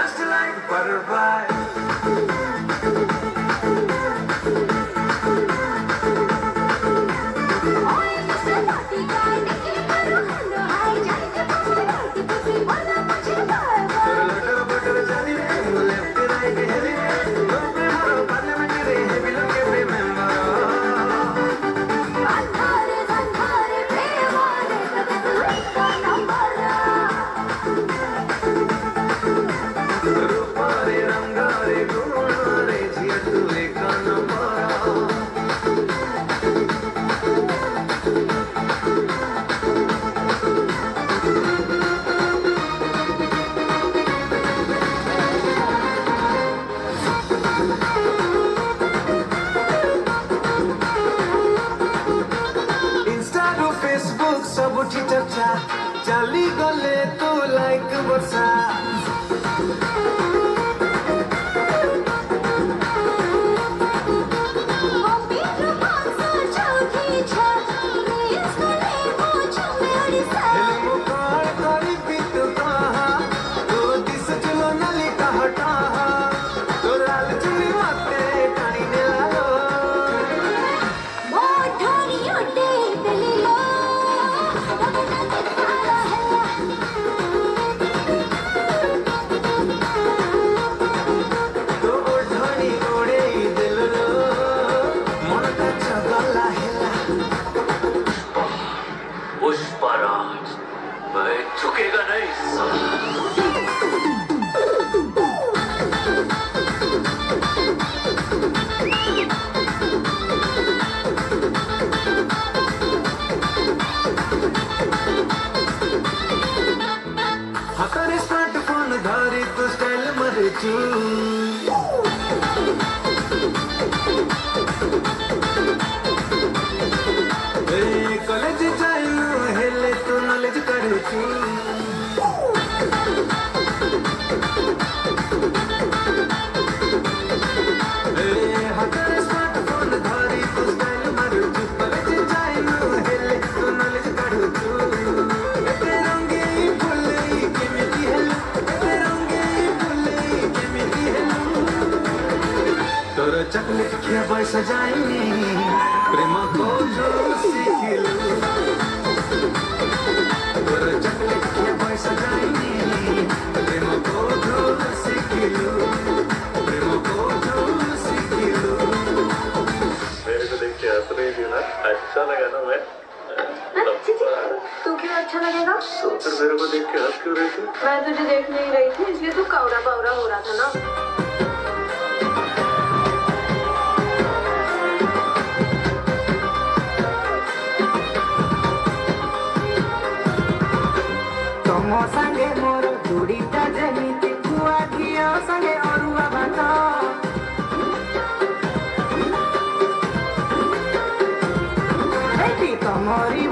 just like butterfly. Facebook सब उठी चर्चा चली गले तू लाइक वर्षा झुकेगा नहीं हाथारे स्मार्टफोन धारी तो स्टाइल मरे चू कॉलेज जाइलु हेले तो नॉलेज करे चू हाथारे स्मार्टफोन धारी तो स्टाइल मरे चू कॉलेज जाइलु हेले तो नॉलेज करे चू एते रंगे फुले केमिति हेलु एते रंगे फुले केमिति हेलु तोर चॉकलेट खिया बय सजाइनी प्रेम को जो सिखिलु तोर चॉकलेट खिया बय सजाइनी प्रेम को जो सिखिलु प्रेम को जो सिखिलु मेरे को देख के हंस रही थी ना अच्छा लगा ना मैं तू क्यों अच्छा लगेगा तो फिर मेरे को देख के हंस क्यों रही थी मैं तुझे देख नहीं रही थी इसलिए तू कौरा बावरा हो रहा था ना तुम संगे मोर जोड़ीटा जेमिति गुआ घिया संगे अरुआ भात तमरी